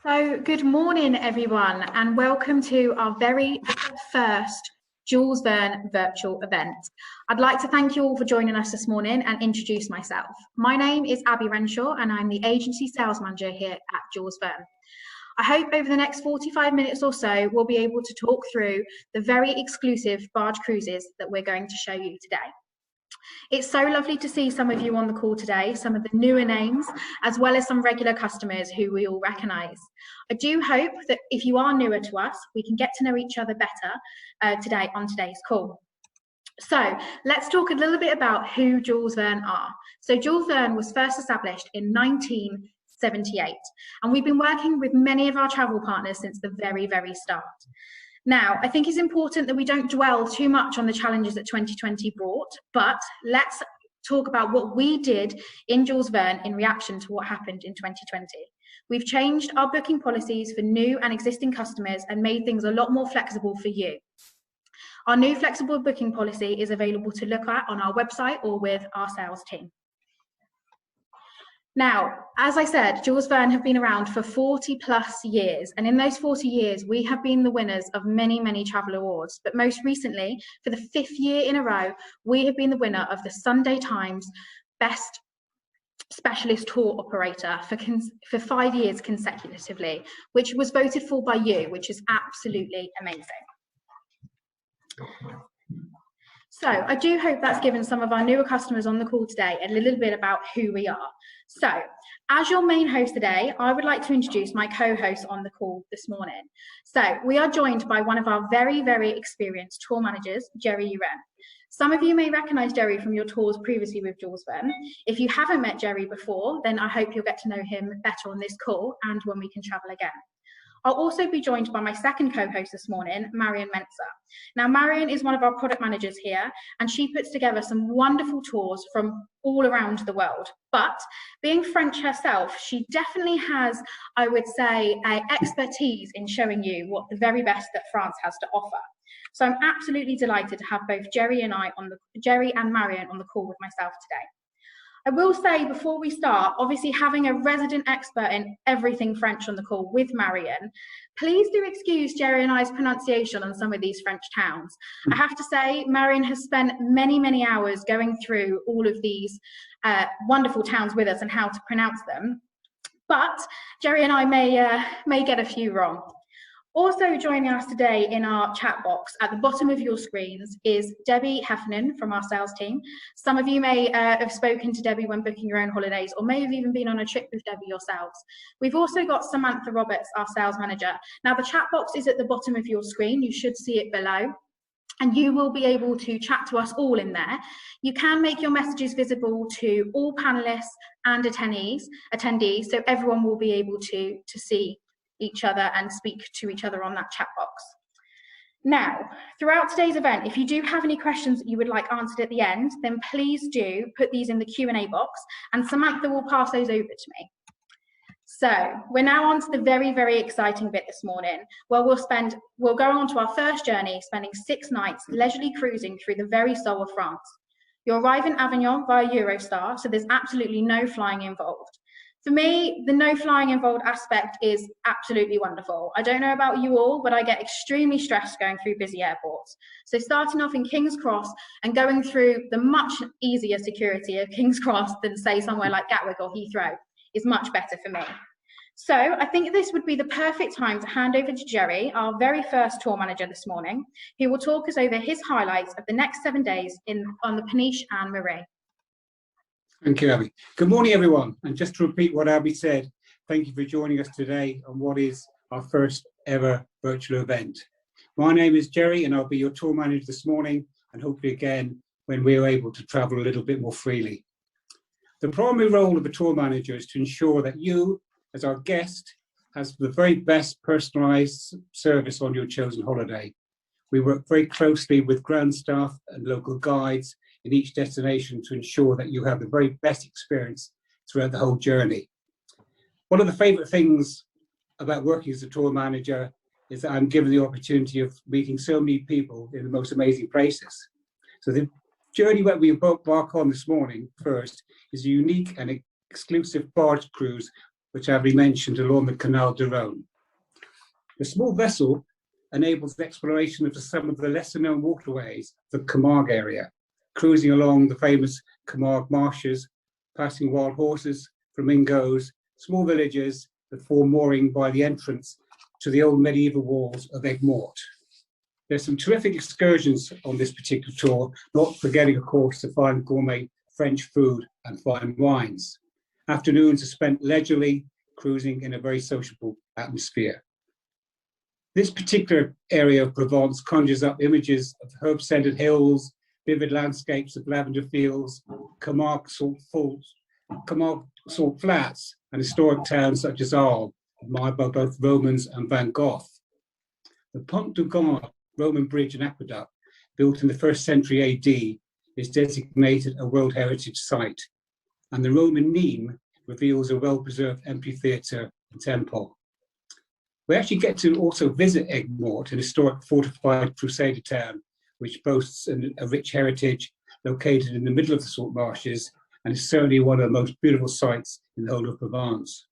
So good morning, everyone, and welcome to our very first Jules Verne virtual event. I'd like to thank you all for joining us this morning and introduce myself. My name is Abby Renshaw and I'm the agency sales manager here at Jules Verne. I hope over the next 45 minutes or so, we'll be able to talk through the very exclusive barge cruises that we're going to show you today. It's so lovely to see some of you on the call today, some of the newer names, as well as some regular customers who we all recognise. I do hope that if you are newer to us, we can get to know each other better today on today's call. So let's talk a little bit about who Jules Verne are. So Jules Verne was first established in 1978, and we've been working with many of our travel partners since the very, very start. Now, I think it's important that we don't dwell too much on the challenges that 2020 brought, but let's talk about what we did in Jules Verne in reaction to what happened in 2020. We've changed our booking policies for new and existing customers and made things a lot more flexible for you. Our new flexible booking policy is available to look at on our website or with our sales team. Now, as I said, Jules Verne have been around for 40 plus years, and in those 40 years, we have been the winners of many, many travel awards. But most recently, for the 5th year in a row, we have been the winner of the Sunday Times Best Specialist Tour Operator for 5 years consecutively, which was voted for by you, which is absolutely amazing. So I do hope that's given some of our newer customers on the call today a little bit about who we are. So as your main host today, I would like to introduce my co-host on the call this morning. So we are joined by one of our very, very experienced tour managers, Jerry Uren. Some of you may recognise Jerry from your tours previously with Jules Verne. If you haven't met Jerry before, then I hope you'll get to know him better on this call and when we can travel again. I'll also be joined by my second co-host this morning, Marion Mensa. Now, Marion is one of our product managers here, and she puts together some wonderful tours from all around the world. But being French herself, she definitely has, I would say, expertise in showing you what the very best that France has to offer. So I'm absolutely delighted to have both Jerry and Marion on the call with myself today. I will say before we start, obviously having a resident expert in everything French on the call with Marion, please do excuse Jerry and I's pronunciation on some of these French towns. I have to say, Marion has spent many, many hours going through all of these wonderful towns with us and how to pronounce them. But Jerry and I may get a few wrong. Also joining us today in our chat box at the bottom of your screens is Debbie Heffernan from our sales team. Some of you may have spoken to Debbie when booking your own holidays, or may have even been on a trip with Debbie yourselves. We've also got Samantha Roberts, our sales manager. Now the chat box is at the bottom of your screen. You should see it below, and you will be able to chat to us all in there. You can make your messages visible to all panelists and attendees, so everyone will be able to see each other and speak to each other on that chat box. Now, throughout today's event, if you do have any questions that you would like answered at the end, then please do put these in the Q&A box, and Samantha will pass those over to me. So we're now on to the very, very exciting bit this morning, where we'll go on to our first journey, spending 6 nights leisurely cruising through the very soul of France. You'll arrive in Avignon via Eurostar, so there's absolutely no flying involved. For me, the no flying involved aspect is absolutely wonderful. I don't know about you all, but I get extremely stressed going through busy airports. So starting off in King's Cross and going through the much easier security of King's Cross than say somewhere like Gatwick or Heathrow is much better for me. So I think this would be the perfect time to hand over to Jerry, our very first tour manager this morning, who will talk us over his highlights of the next 7 days on the Peniche and Marais. Thank you, Abby. Good morning, everyone. And just to repeat what Abby said, thank you for joining us today on what is our first ever virtual event. My name is Jerry, and I'll be your tour manager this morning, and hopefully again when we're able to travel a little bit more freely. The primary role of a tour manager is to ensure that you, as our guest, has the very best personalised service on your chosen holiday. We work very closely with ground staff and local guides in each destination to ensure that you have the very best experience throughout the whole journey. One of the favourite things about working as a tour manager is that I'm given the opportunity of meeting so many people in the most amazing places. So the journey that we embark on this morning first is a unique and exclusive barge cruise which Abby mentioned, along the Canal du Midi. The small vessel enables the exploration of some of the lesser-known waterways of the Camargue area, cruising along the famous Camargue marshes, passing wild horses, flamingos, small villages before mooring by the entrance to the old medieval walls of Aigues-Mortes. There's some terrific excursions on this particular tour, not forgetting, of course, to find gourmet French food and fine wines. Afternoons are spent leisurely cruising in a very sociable atmosphere. This particular area of Provence conjures up images of herb-scented hills, vivid landscapes of lavender fields, Camargue salt flats, and historic towns such as Arles, admired by both Romans and Van Gogh. The Pont du Gard Roman bridge and aqueduct, built in the 1st century AD, is designated a World Heritage Site, and the Roman Nîmes reveals a well-preserved amphitheatre and temple. We actually get to also visit Aigues-Mortes, an historic fortified crusader town, which boasts a rich heritage located in the middle of the salt marshes, and is certainly one of the most beautiful sites in the whole of Provence.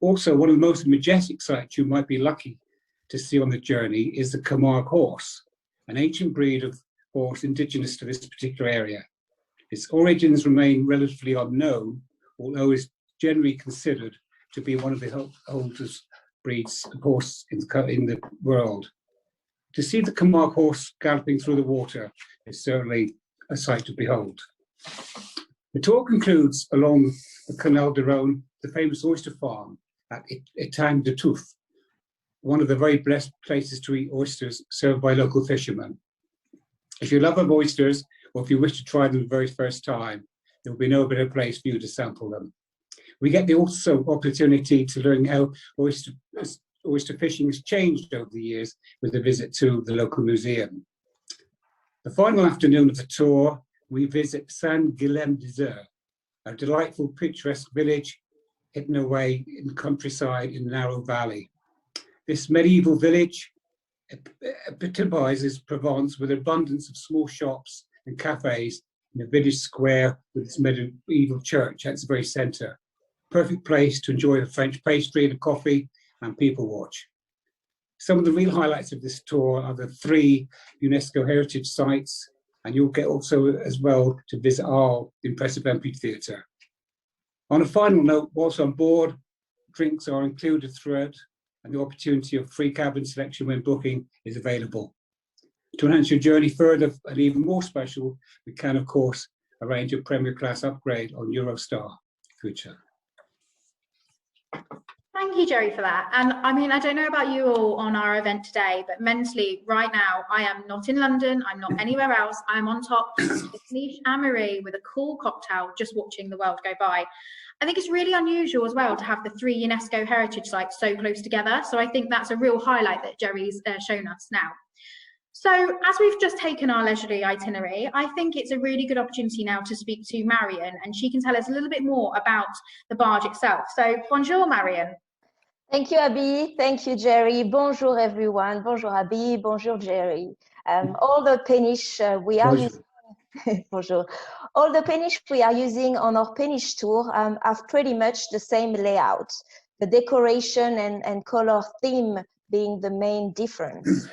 Also, one of the most majestic sights you might be lucky to see on the journey is the Camargue horse, an ancient breed of horse indigenous to this particular area. Its origins remain relatively unknown, although it is generally considered to be one of the oldest breeds of horse in the world. To see the Camargue horse galloping through the water is certainly a sight to behold. The tour concludes along the Canal du Midi, the famous oyster farm at Étang de Touffe, one of the very blessed places to eat oysters served by local fishermen. If you love oysters, or if you wish to try them the very first time, there will be no better place for you to sample them. We get the also opportunity to learn how oyster fishing has changed over the years with a visit to the local museum. The final afternoon of the tour, we visit Saint-Guilhem-des-Heures, a delightful picturesque village hidden away in the countryside in the narrow valley. This medieval village epitomizes Provence with an abundance of small shops and cafes in a village square with its medieval church at its very center. Perfect place to enjoy the French pastry, the coffee, and people watch. Some of the real highlights of this tour are the 3 UNESCO heritage sites, and you'll get also as well to visit our impressive amphitheatre. On a final note, whilst on board, drinks are included throughout, and the opportunity of free cabin selection when booking is available. To enhance your journey further and even more special, we can, of course, arrange a Premier Class upgrade on Eurostar future. Thank you, Jerry, for that. And I mean, I don't know about you all on our event today, but mentally right now, I am not in London. I'm not anywhere else. I'm on top of Niche Amory with a cool cocktail, just watching the world go by. I think it's really unusual as well to have the 3 UNESCO heritage sites so close together. So I think that's a real highlight that Jerry's shown us now. So as we've just taken our leisurely itinerary, I think it's a really good opportunity now to speak to Marion, and she can tell us a little bit more about the barge itself. So bonjour, Marion. Thank you, Abby. Thank you, Jerry. Bonjour, everyone. Bonjour, Abby. Bonjour, Jerry. All the péniches we are using, bonjour. All the péniches we are using on our péniche tour have pretty much the same layout. The decoration and color theme being the main difference.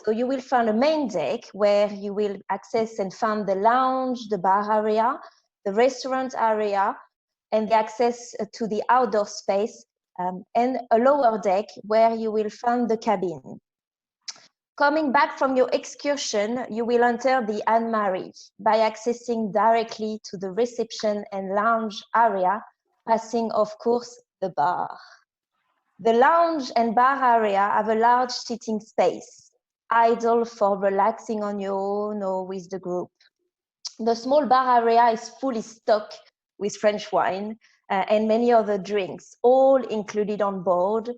So you will find a main deck where you will access and find the lounge, the bar area, the restaurant area, and the access to the outdoor space, and a lower deck where you will find the cabin. Coming back from your excursion, you will enter the Anne-Marie by accessing directly to the reception and lounge area, passing, of course, the bar. The lounge and bar area have a large seating space, ideal for relaxing on your own or with the group. The small bar area is fully stocked with French wine and many other drinks, all included on board,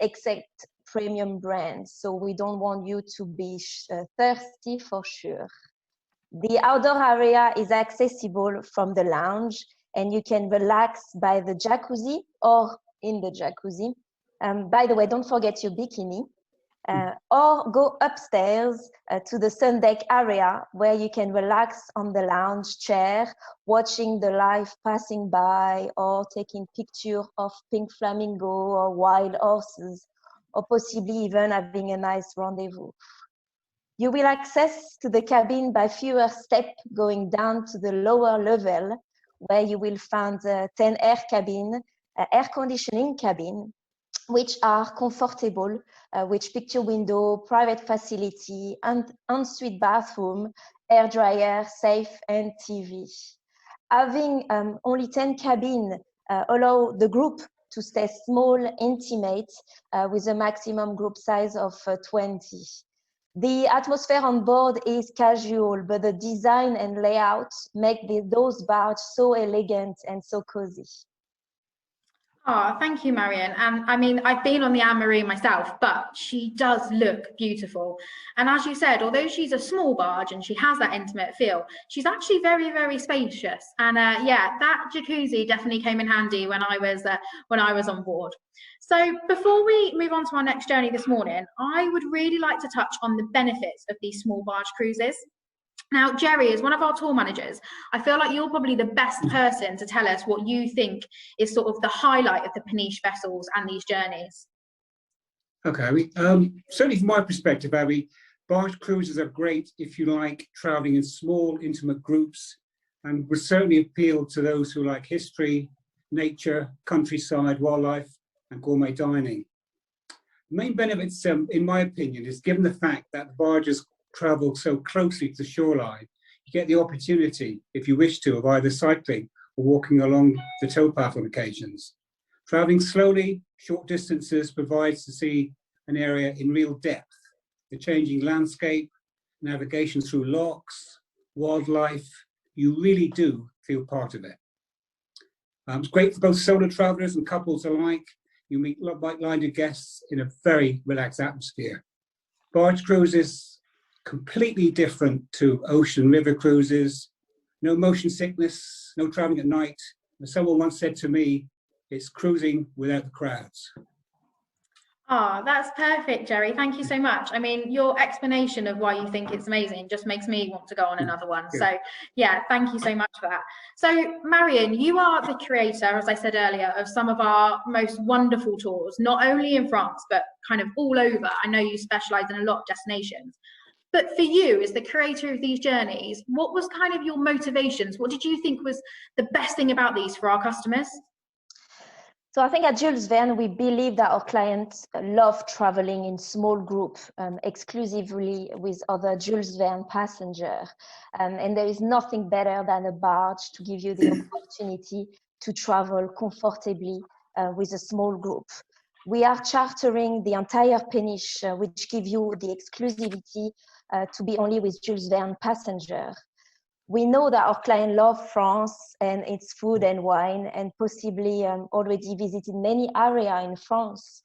except premium brands. So we don't want you to be thirsty for sure. The outdoor area is accessible from the lounge, and you can relax by the jacuzzi or in the jacuzzi. By the way, don't forget your bikini. or go upstairs to the sun deck area where you can relax on the lounge chair, watching the life passing by or taking pictures of pink flamingo or wild horses, or possibly even having a nice rendezvous. You will access to the cabin by fewer steps going down to the lower level where you will find 10 air conditioning cabin, which are comfortable, with picture window, private facility, and ensuite bathroom, air dryer, safe, and TV. Having only 10 cabins allow the group to stay small, intimate, with a maximum group size of 20. The atmosphere on board is casual, but the design and layout make those barges so elegant and so cozy. Oh, thank you, Marion. And I mean, I've been on the Anne-Marie myself, but she does look beautiful. And as you said, although she's a small barge and she has that intimate feel, she's actually very, very spacious. And yeah, that jacuzzi definitely came in handy when I was on board. So before we move on to our next journey this morning, I would really like to touch on the benefits of these small barge cruises. Now, Jerry, as one of our tour managers, I feel like you're probably the best person to tell us what you think is sort of the highlight of the Peniche vessels and these journeys. Okay, Abby. Certainly from my perspective, Abby, barge cruises are great if you like traveling in small, intimate groups, and would certainly appeal to those who like history, nature, countryside, wildlife, and gourmet dining. The main benefits, in my opinion, is given the fact that the barges travel so closely to the shoreline, you get the opportunity, if you wish to, of either cycling or walking along the towpath on occasions. Traveling slowly, short distances provides to see an area in real depth, the changing landscape, navigation through locks, wildlife. You really do feel part of it. It's great for both solo travelers and couples alike. You meet like-minded guests in a very relaxed atmosphere. Barge cruises completely different to ocean river cruises. No motion sickness, no traveling at night. As someone once said to me, it's cruising without the crowds. Oh, that's perfect, Jerry. Thank you so much. I mean, your explanation of why you think it's amazing just makes me want to go on another one. So yeah, thank you so much for that. So Marion, you are the creator, as I said earlier, of some of our most wonderful tours, not only in France, but kind of all over. I know you specialize in a lot of destinations. But for you, as the creator of these journeys, what was kind of your motivations? What did you think was the best thing about these for our customers? So I think at Jules Verne, we believe that our clients love traveling in small groups, exclusively with other Jules Verne passengers. And there is nothing better than a barge to give you the opportunity to travel comfortably with a small group. We are chartering the entire Peniche, which gives you the exclusivity to be only with Jules Verne passengers. We know that our clients love France and its food and wine, and possibly already visited many areas in France.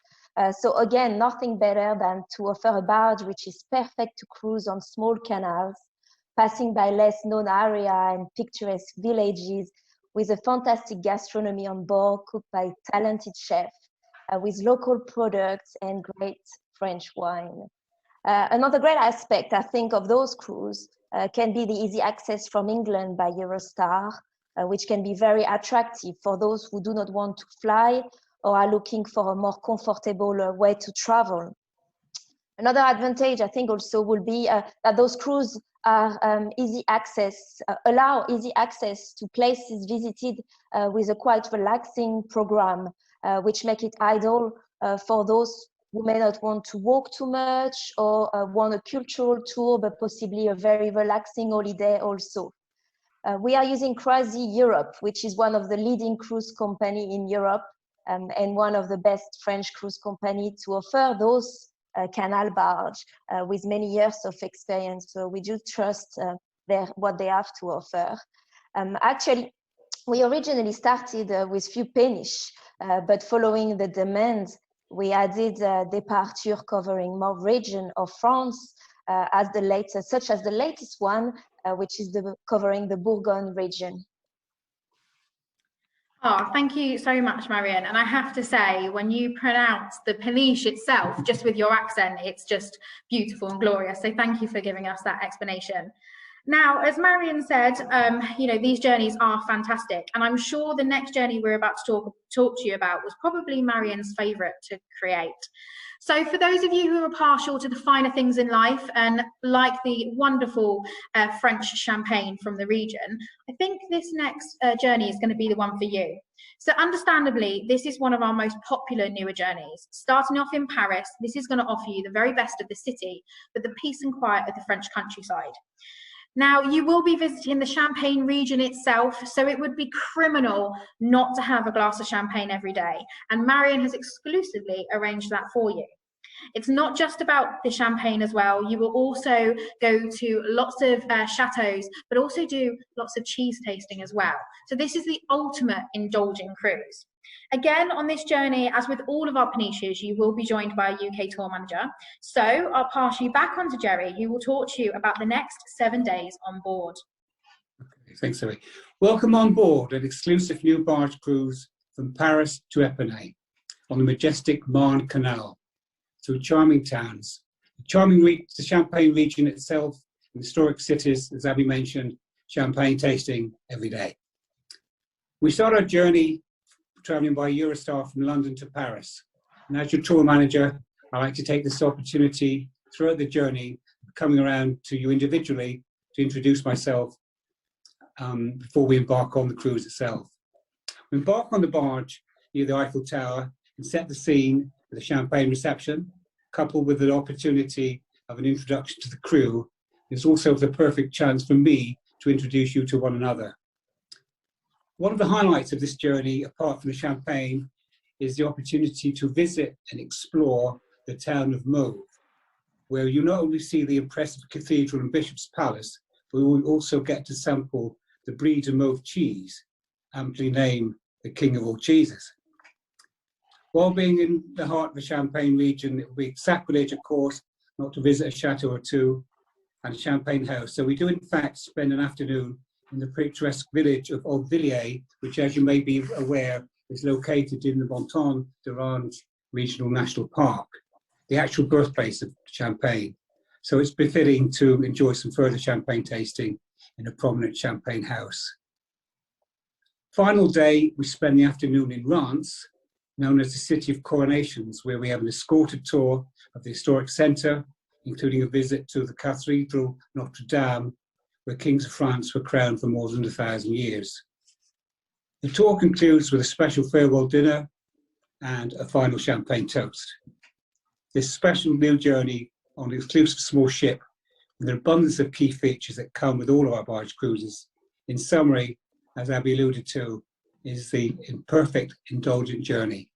So again, nothing better than to offer a barge which is perfect to cruise on small canals, passing by less known areas and picturesque villages, with a fantastic gastronomy on board, cooked by talented chefs, with local products and great French wine. Another great aspect, I think, of those cruises can be the easy access from England by Eurostar, which can be very attractive for those who do not want to fly or are looking for a more comfortable way to travel. Another advantage, I think, also will be that those cruises are allow easy access to places visited with a quite relaxing program, which make it ideal for those who may not want to walk too much or want a cultural tour, but possibly a very relaxing holiday also. We are using Crazy Europe, which is one of the leading cruise companies in Europe and one of the best French cruise companies to offer those canal barge with many years of experience. So we do trust what they have to offer. Actually, we originally started with few Peniche, but following the demand, we added departure covering more region of France, such as the latest one, which is covering the Bourgogne region. Oh, thank you so much, Marion. And I have to say, when you pronounce the Peniche itself, just with your accent, it's just beautiful and glorious. So thank you for giving us that explanation. Now, as Marion said, these journeys are fantastic. And I'm sure the next journey we're about to talk to you about was probably Marion's favourite to create. So for those of you who are partial to the finer things in life and like the wonderful French champagne from the region, I think this next journey is going to be the one for you. So understandably, this is one of our most popular newer journeys. Starting off in Paris, this is going to offer you the very best of the city, but the peace and quiet of the French countryside. Now, you will be visiting the Champagne region itself, so it would be criminal not to have a glass of champagne every day, and Marion has exclusively arranged that for you. It's not just about the champagne as well. You will also go to lots of chateaus, but also do lots of cheese tasting as well. So this is the ultimate indulging cruise. Again, on this journey, as with all of our Peniches, you will be joined by a UK tour manager. So I'll pass you back on to Jerry, who will talk to you about the next 7 days on board. Okay, thanks, Zoe. Welcome on board an exclusive new barge cruise from Paris to Epernay on the majestic Marne Canal through charming towns. The Champagne region itself, and historic cities, as Abby mentioned, champagne tasting every day. We start our journey travelling by Eurostar from London to Paris. And as your tour manager, I like to take this opportunity throughout the journey, coming around to you individually to introduce myself before we embark on the cruise itself. We embark on the barge near the Eiffel Tower and set the scene with a champagne reception, coupled with the opportunity of an introduction to the crew. It's also the perfect chance for me to introduce you to one another. One of the highlights of this journey, apart from the champagne, is the opportunity to visit and explore the town of Mauve, where you not only see the impressive cathedral and bishop's palace, but we will also get to sample the Brie de Mauve cheese, aptly named the king of all cheeses. While being in the heart of the Champagne region, it would be sacrilege, of course, not to visit a chateau or two and a champagne house. So we do, in fact, spend an afternoon in the picturesque village of Auvilliers, which, as you may be aware, is located in the Montagne de Range Regional National Park, the actual birthplace of champagne. So it's befitting to enjoy some further champagne tasting in a prominent champagne house. Final day, we spend the afternoon in Reims, known as the City of Coronations, where we have an escorted tour of the historic centre, including a visit to the Cathedral Notre Dame, where kings of France were crowned for more than 1,000 years. The tour concludes with a special farewell dinner and a final champagne toast. This special new journey on the exclusive small ship with an abundance of key features that come with all of our barge cruises. In summary, as Abby alluded to, is the imperfect, indulgent journey.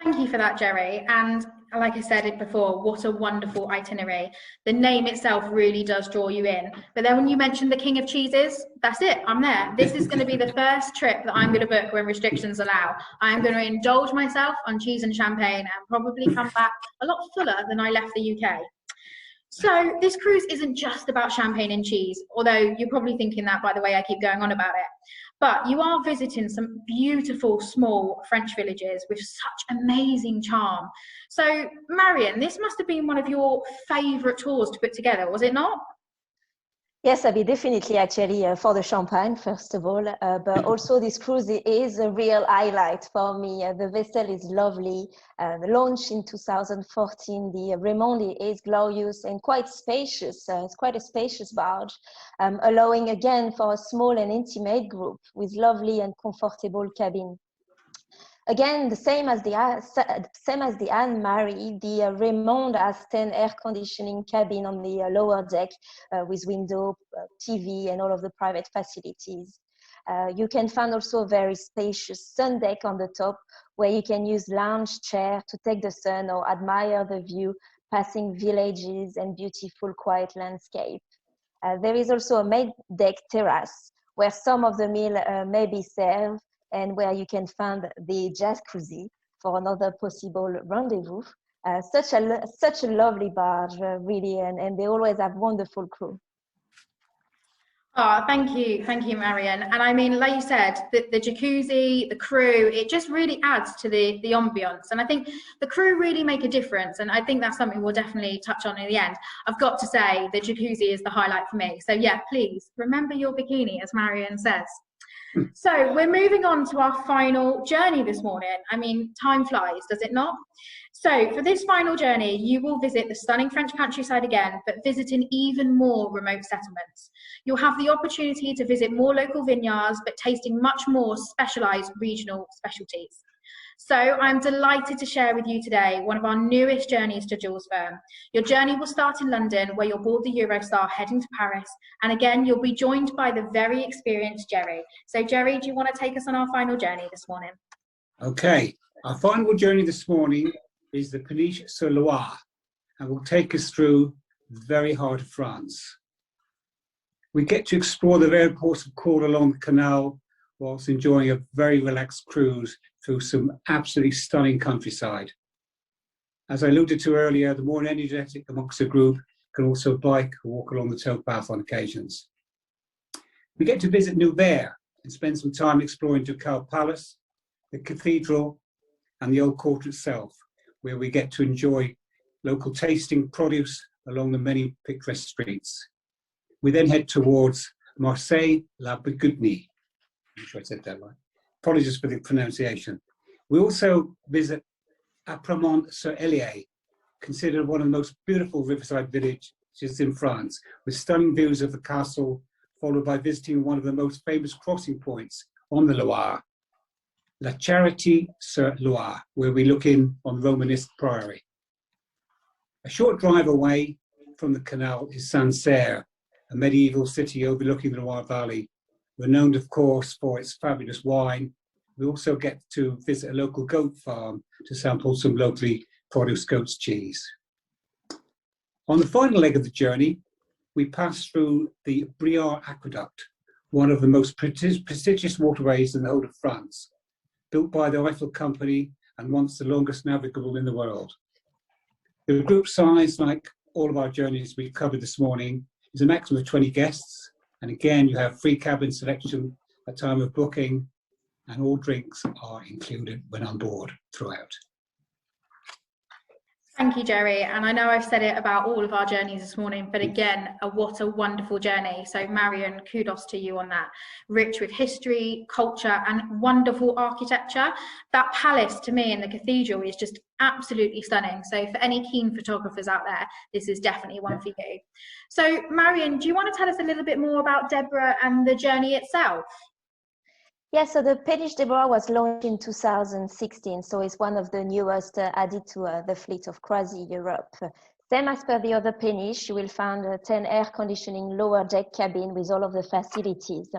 Thank you for that, Jerry. And like I said it before, what a wonderful itinerary. The name itself really does draw you in. But then when you mentioned the king of cheeses, that's it, I'm there. This is going to be the first trip that I'm going to book when restrictions allow. I'm going to indulge myself on cheese and champagne and probably come back a lot fuller than I left the UK. So this cruise isn't just about champagne and cheese, although you're probably thinking that by the way I keep going on about it. But you are visiting some beautiful small French villages with such amazing charm. So Marion, this must have been one of your favourite tours to put together, was it not? Yes, Abby, definitely, actually, for the champagne, first of all, but also this cruise is a real highlight for me. The vessel is lovely. Launched in 2014, the Raymond is glorious and quite spacious. It's quite a spacious barge, allowing again for a small and intimate group with lovely and comfortable cabin. Again, the same as the Anne-Marie, the Raymond has 10 air conditioning cabin on the lower deck with window, TV, and all of the private facilities. You can find also a very spacious sun deck on the top where you can use lounge chair to take the sun or admire the view passing villages and beautiful quiet landscape. There is also a main deck terrace where some of the meal may be served and where you can find the jacuzzi for another possible rendezvous. Such a lovely barge, really, and they always have wonderful crew. Oh, thank you, Marion. And I mean, like you said, the jacuzzi, the crew, it just really adds to the ambience. And I think the crew really make a difference. And I think that's something we'll definitely touch on in the end. I've got to say, the jacuzzi is the highlight for me. So yeah, please remember your bikini, as Marion says. So we're moving on to our final journey this morning. I mean, time flies, does it not? So for this final journey, you will visit the stunning French countryside again, but visiting even more remote settlements. You'll have the opportunity to visit more local vineyards, but tasting much more specialised regional specialties. So I'm delighted to share with you today one of our newest journeys to Jules Verne. Your journey will start in London, where you'll board the Eurostar heading to Paris. And again, you'll be joined by the very experienced Jerry. So Jerry, do you want to take us on our final journey this morning? Okay, our final journey this morning is the Péniche sur Loire, and will take us through the very heart of France. We get to explore the very ports of call along the canal, whilst enjoying a very relaxed cruise through some absolutely stunning countryside. As I alluded to earlier, the more energetic amongst the group can also bike or walk along the towpath on occasions. We get to visit Nevers and spend some time exploring Ducal Palace, the cathedral, and the old court itself, where we get to enjoy local tasting produce along the many picturesque streets. We then head towards Marseille-la-Bigoudny. I'm sure I said that right. Apologies for the pronunciation. We also visit Apremont-sur-Allier, considered one of the most beautiful riverside villages in France, with stunning views of the castle, followed by visiting one of the most famous crossing points on the Loire, La Charité-sur-Loire, where we look in on Romanesque Priory. A short drive away from the canal is Sancerre, a medieval city overlooking the Loire Valley, renowned, of course, for its fabulous wine. We also get to visit a local goat farm to sample some locally produced goat's cheese. On the final leg of the journey, we pass through the Briard Aqueduct, one of the most prestigious waterways in the whole of France, built by the Eiffel Company and once the longest navigable in the world. The group size, like all of our journeys we've covered this morning, is a maximum of 20 guests. And again, you have free cabin selection at time of booking, and all drinks are included when on board throughout. Thank you, Jerry. And I know I've said it about all of our journeys this morning, but again, what a wonderful journey. So Marion, kudos to you on that. Rich with history, culture, and wonderful architecture. That palace to me in the cathedral is just absolutely stunning. So for any keen photographers out there, this is definitely one for you. So Marion, do you want to tell us a little bit more about Deborah and the journey itself? Yes, so the Péniche Deborah was launched in 2016, so it's one of the newest added to the fleet of Croisière Europe. Same as per the other Péniche, you will find a 10 air conditioning lower deck cabin with all of the facilities.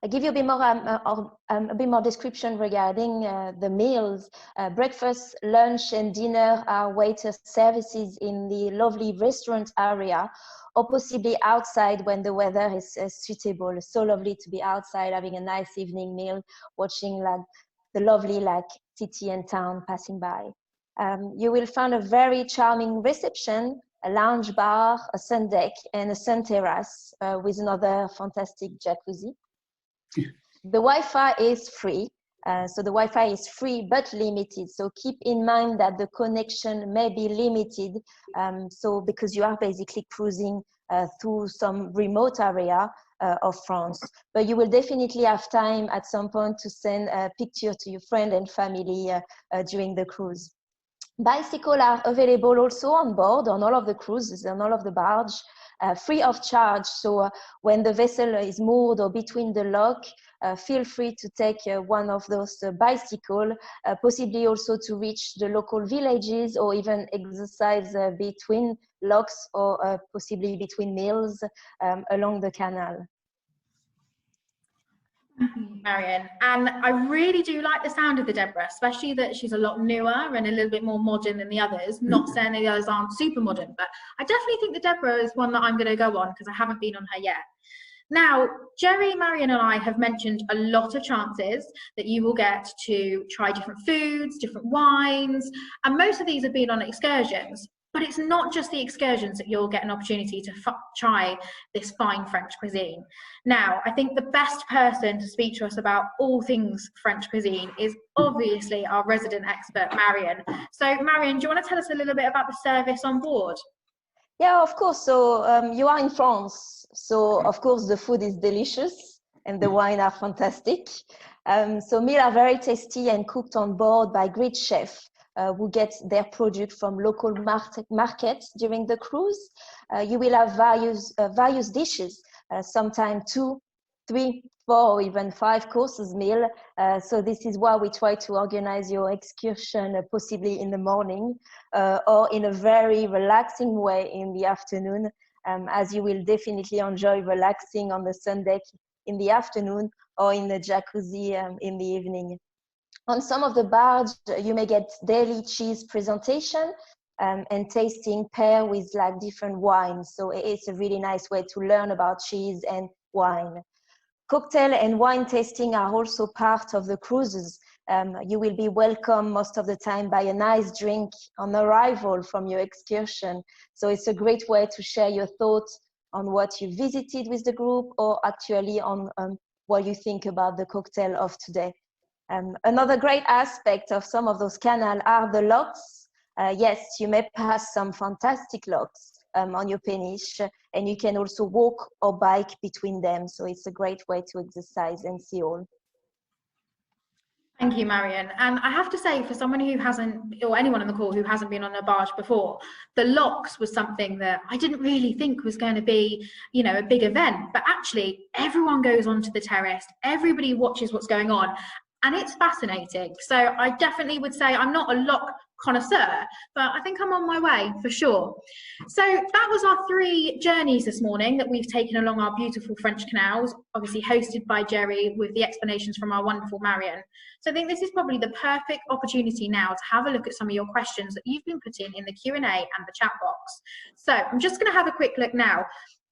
I'll give you a bit more description regarding the meals. Breakfast, lunch, and dinner are waiter services in the lovely restaurant area, or possibly outside when the weather is suitable. It's so lovely to be outside having a nice evening meal, watching like the lovely city and town passing by. You will find a very charming reception, a lounge bar, a sun deck, and a sun terrace with another fantastic jacuzzi. The Wi-Fi is free. So the Wi-Fi is free but limited. So keep in mind that the connection may be limited. So because you are basically cruising through some remote area of France, but you will definitely have time at some point to send a picture to your friend and family during the cruise. Bicycles are available also on board on all of the cruises and all of the barge, free of charge. So when the vessel is moored or between the lock, feel free to take one of those bicycles, possibly also to reach the local villages or even exercise between locks or possibly between meals along the canal. Marion, and I really do like the sound of the Deborah, especially that she's a lot newer and a little bit more modern than the others. Not saying the others aren't super modern, but I definitely think the Deborah is one that I'm going to go on because I haven't been on her yet. Now, Jerry, Marion, and I have mentioned a lot of chances that you will get to try different foods, different wines, and most of these have been on excursions. But it's not just the excursions that you'll get an opportunity to try this fine French cuisine. Now, I think the best person to speak to us about all things French cuisine is obviously our resident expert, Marion. So Marion, do you want to tell us a little bit about the service on board? Yeah, of course. So you are in France. So of course the food is delicious and the wine are fantastic. So meals are very tasty and cooked on board by great chefs who get their product from local markets during the cruise. You will have various dishes, sometimes 2, 3, 4, or even 5 courses meal. So this is why we try to organize your excursion possibly in the morning or in a very relaxing way in the afternoon, as you will definitely enjoy relaxing on the sun deck in the afternoon or in the jacuzzi in the evening. On some of the barge, you may get daily cheese presentation and tasting pair with like different wines. So it's a really nice way to learn about cheese and wine. Cocktail and wine tasting are also part of the cruises. You will be welcomed most of the time by a nice drink on arrival from your excursion. So it's a great way to share your thoughts on what you visited with the group or actually on what you think about the cocktail of today. Another great aspect of some of those canals are the locks. Yes, you may pass some fantastic locks on your péniche, and you can also walk or bike between them. So it's a great way to exercise and see all. Thank you, Marion. And I have to say, for someone who hasn't, or anyone on the call who hasn't been on a barge before, the locks was something that I didn't really think was going to be, you know, a big event. But actually, everyone goes onto the terrace, everybody watches what's going on, and it's fascinating. So I definitely would say I'm not a lock connoisseur, but I think I'm on my way for sure. So that was our 3 journeys this morning that we've taken along our beautiful French canals, obviously hosted by Jerry with the explanations from our wonderful Marion. So I think this is probably the perfect opportunity now to have a look at some of your questions that you've been putting in the Q&A and the chat box. So I'm just going to have a quick look now.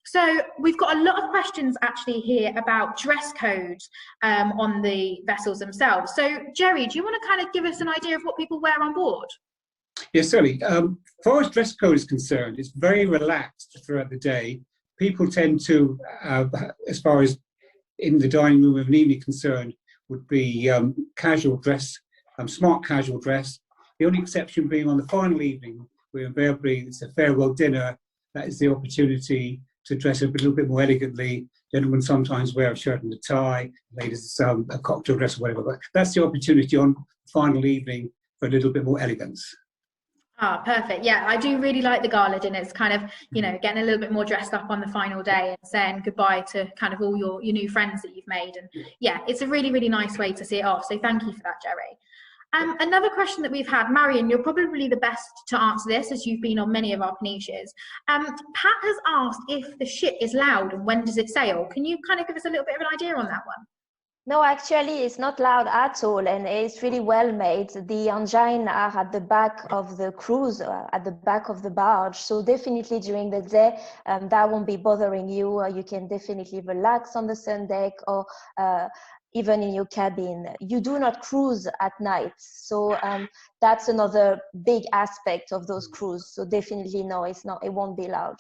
So we've got a lot of questions actually here about dress code on the vessels themselves. So Jerry, do you want to kind of give us an idea of what people wear on board? Yes, certainly. As far as dress code is concerned, it's very relaxed throughout the day. People tend to, as far as in the dining room of an evening concerned, would be casual dress, smart casual dress. The only exception being on the final evening, where invariably it's a farewell dinner. That is the opportunity to dress up a little bit more elegantly. Gentlemen sometimes wear a shirt and a tie, ladies a cocktail dress or whatever. But that's the opportunity on the final evening for a little bit more elegance. Ah, perfect. Yeah, I do really like the gala dinners, kind of, you know, getting a little bit more dressed up on the final day and saying goodbye to kind of all your new friends that you've made. And yeah, it's a really, really nice way to see it off. So thank you for that, Jerry. Another question that we've had, Marion, you're probably the best to answer this as you've been on many of our peniches. Pat has asked if the ship is loud and when does it sail? Can you kind of give us a little bit of an idea on that one? No, actually, it's not loud at all, and it's really well made. The engines are at the back of the cruise, at the back of the barge. So definitely during the day, that won't be bothering you. You can definitely relax on the sun deck or even in your cabin. You do not cruise at night. So that's another big aspect of those cruises. So definitely, no, it's not, it won't be loud.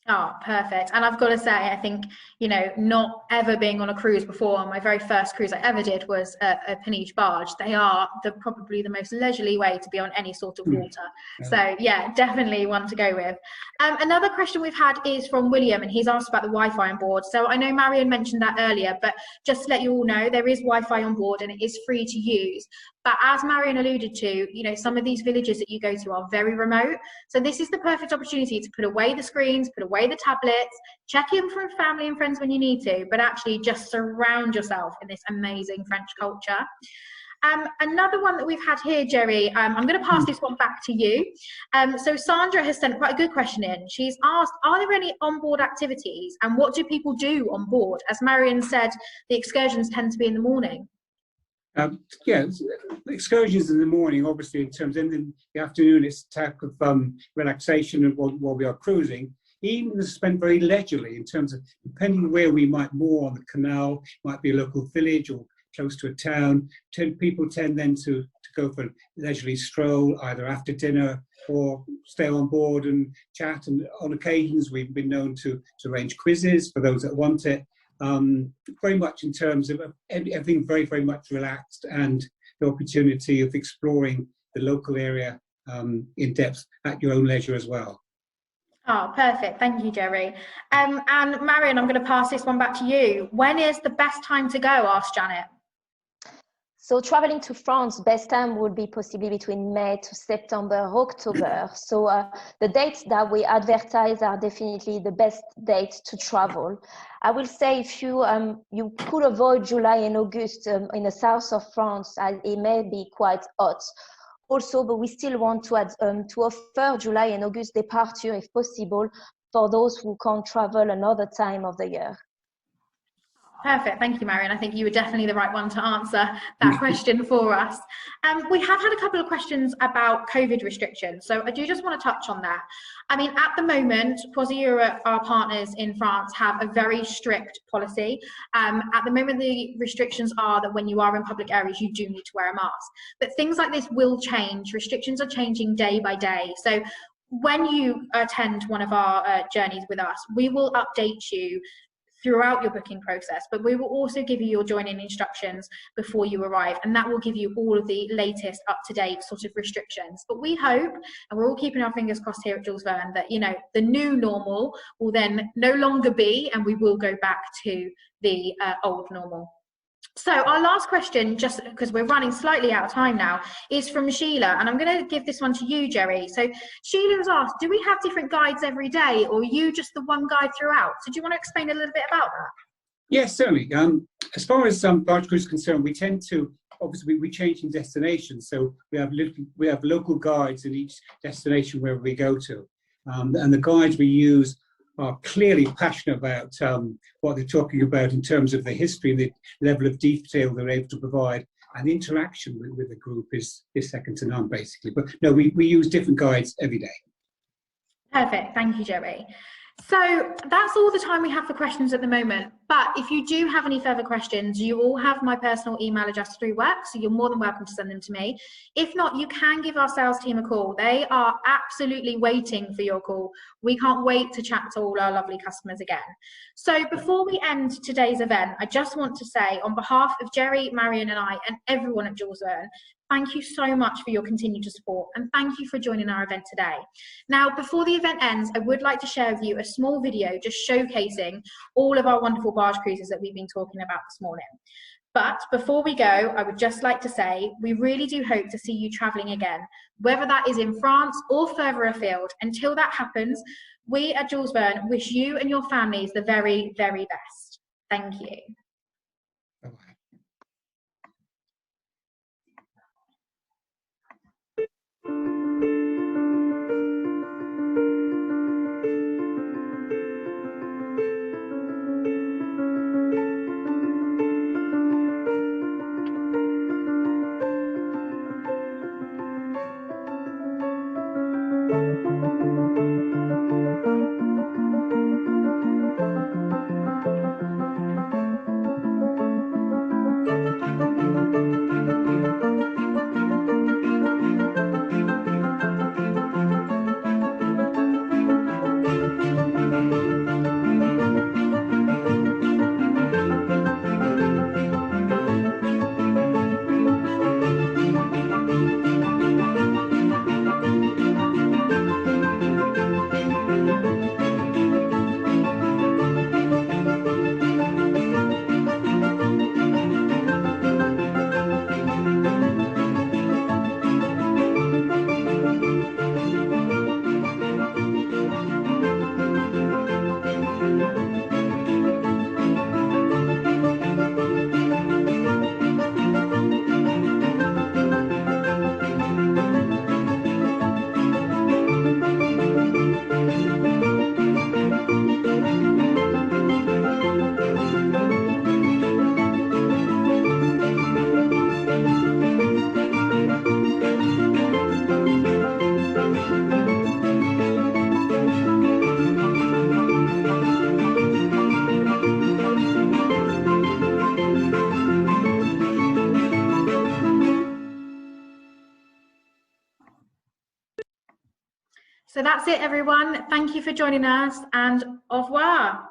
Oh, perfect. And I've got to say, I think, you know, not ever being on a cruise before, my very first cruise I ever did was a peniche barge. They are probably the most leisurely way to be on any sort of water. So yeah, definitely one to go with. Another question we've had is from William, and he's asked about the Wi-Fi on board. So I know Marion mentioned that earlier, but just to let you all know, there is Wi-Fi on board and it is free to use. But as Marion alluded to, you know, some of these villages that you go to are very remote. So this is the perfect opportunity to put away the screens, put away the tablets, check in from family and friends when you need to, but actually just surround yourself in this amazing French culture. Another one that we've had here, Jerry, I'm going to pass this one back to you. So Sandra has sent quite a good question in. She's asked, are there any onboard activities and what do people do on board? As Marion said, the excursions tend to be in the morning. Yeah, excursions in the morning, obviously, in terms of in the afternoon, it's a type of relaxation and while we are cruising. Evenings are spent very leisurely in terms of, depending where we might moor on the canal, might be a local village or close to a town. People tend then to go for a leisurely stroll, either after dinner or stay on board and chat. And on occasions, we've been known to arrange quizzes for those that want it. Very much in terms of everything very, very much relaxed, and the opportunity of exploring the local area in depth at your own leisure as well. Oh, perfect. Thank you, Jerry. And Marion, I'm going to pass this one back to you. When is the best time to go? Asked Janet. So traveling to France, best time would be possibly between May to September, October. So the dates that we advertise are definitely the best dates to travel. I will say if you you could avoid July and August in the south of France, as it may be quite hot. Also, but we still want to offer July and August departure if possible for those who can't travel another time of the year. Perfect. Thank you, Marion. I think you were definitely the right one to answer that question for us. We have had a couple of questions about COVID restrictions, so I do just want to touch on that. I mean, at the moment, Croisière Europe, our partners in France, have a very strict policy. At the moment, the restrictions are that when you are in public areas, you do need to wear a mask. But things like this will change. Restrictions are changing day by day. So when you attend one of our journeys with us, we will update you throughout your booking process, but we will also give you your joining instructions before you arrive, and that will give you all of the latest up-to-date sort of restrictions. But we hope, and we're all keeping our fingers crossed here at Jules Verne, that, you know, the new normal will then no longer be, and we will go back to the old normal. So our last question, just because we're running slightly out of time now, is from Sheila, and I'm going to give this one to you, Jerry. So Sheila has asked, do we have different guides every day, or are you just the one guide throughout? So do you want to explain a little bit about that? Yes, certainly. As far as Barge Cruise is concerned, we tend to, obviously, we change in destinations, so we have local guides in each destination wherever we go to, and the guides we use are clearly passionate about what they're talking about in terms of the history and the level of detail they're able to provide, and the interaction with the group is second to none, basically. But no, we use different guides every day. Perfect. Thank you, Jerry. So that's all the time we have for questions at the moment. But if you do have any further questions, you all have my personal email address through work, so you're more than welcome to send them to me. If not, you can give our sales team a call. They are absolutely waiting for your call. We can't wait to chat to all our lovely customers again. So before we end today's event, I just want to say, on behalf of Jerry, Marion and I, and everyone at Jules Verne, thank you so much for your continued support, and thank you for joining our event today. Now, before the event ends, I would like to share with you a small video just showcasing all of our wonderful barge cruises that we've been talking about this morning. But before we go, I would just like to say, we really do hope to see you traveling again, whether that is in France or further afield. Until that happens, we at Jules Verne wish you and your families the very, very best. Thank you. Bye-bye. So that's it, everyone. Thank you for joining us, and au revoir.